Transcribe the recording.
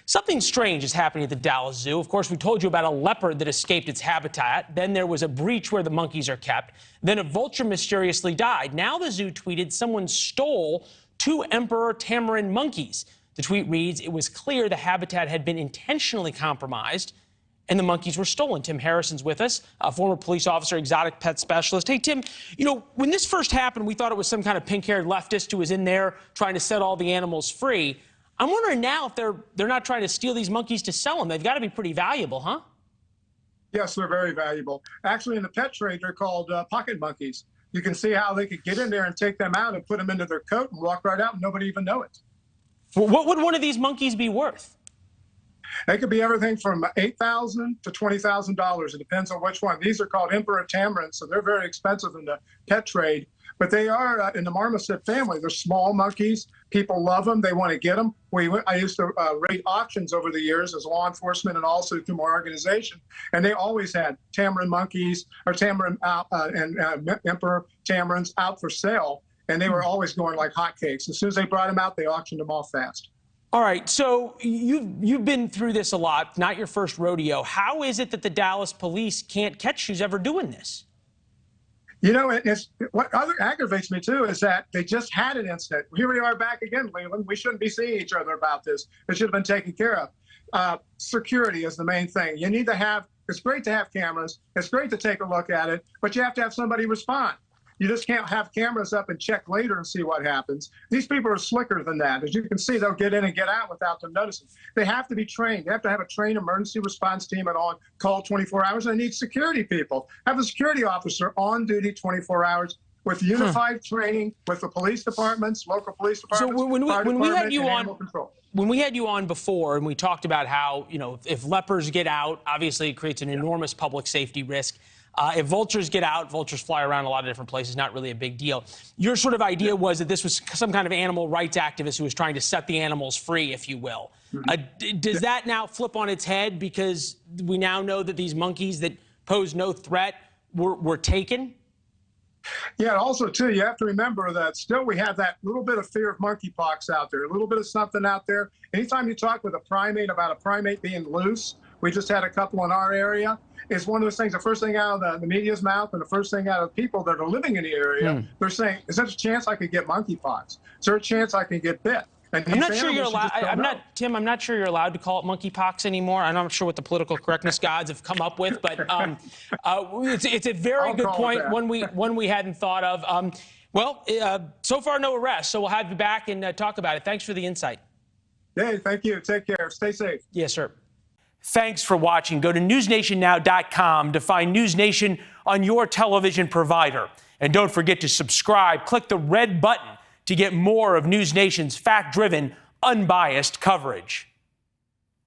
Something strange is happening at the Dallas Zoo. Of course, we told you about a leopard that escaped its habitat. Then there was a breach where the monkeys are kept. Then a vulture mysteriously died. Now the zoo tweeted someone stole 2 emperor tamarin monkeys. The tweet reads, "It was clear the habitat had been intentionally compromised and the monkeys were stolen." Tim Harrison's with us, a former police officer, exotic pet specialist. Hey, Tim, when this first happened, we thought it was some kind of pink-haired leftist who was in there trying to set all the animals free. I'm wondering now if they're not trying to steal these monkeys to sell them. They've got to be pretty valuable, huh? Yes, they're very valuable. Actually, in the pet trade, they're called pocket monkeys. You can see how they could get in there and take them out and put them into their coat and walk right out and nobody even know it. Well, what would one of these monkeys be worth? They could be everything from $8,000 to $20,000. It depends on which one. These are called emperor tamarins, so they're very expensive in the pet trade. But they are in the marmoset family. They're small monkeys. People love them. They want to get them. I used to rate auctions over the years as law enforcement and also through my organization. And they always had tamarin monkeys or tamarin and emperor tamarins out for sale. And they were always going like hotcakes. As soon as they brought them out, they auctioned them off fast. All right, so you've been through this a lot, not your first rodeo. How is it that the Dallas police can't catch who's ever doing this? What aggravates me, too, is that they just had an incident. Here we are back again, Leland. We shouldn't be seeing each other about this. It should have been taken care of. Security is the main thing. You need to have, it's great to have cameras. It's great to take a look at it, but you have to have somebody respond. You just can't have cameras up and check later and see what happens. These people are slicker than that. As you can see, they'll get in and get out without them noticing. They have to be trained. They have to have a trained emergency response team on call 24 hours. They need security people. Have a security officer on duty 24 hours with unified training with the police departments, local police departments, so when we had you on, control. When we had you on before and we talked about how, if lepers get out, obviously it creates an enormous public safety risk. If vultures get out, vultures fly around a lot of different places, not really a big deal. Your sort of idea was that this was some kind of animal rights activist who was trying to set the animals free, if you will. Does that now flip on its head because we now know that these monkeys that pose no threat were taken? Yeah, also, too, you have to remember that still we have that little bit of fear of monkeypox out there, a little bit of something out there. Anytime you talk with a primate about a primate being loose, we just had a couple in our area. It's one of those things, the first thing out of the media's mouth and the first thing out of people that are living in the area, they're saying, is there a chance I could get monkeypox? Is there a chance I can get bit? And I'm not sure you're allowed. Tim, I'm not sure you're allowed to call it monkeypox anymore. I'm not sure what the political correctness gods have come up with, but it's a very good point, one we hadn't thought of. So far no arrests, so we'll have you back and talk about it. Thanks for the insight. Hey, thank you. Take care. Stay safe. Yes, sir. Thanks for watching. Go to newsnationnow.com to find NewsNation on your television provider. And don't forget to subscribe. Click the red button to get more of NewsNation's fact-driven, unbiased coverage.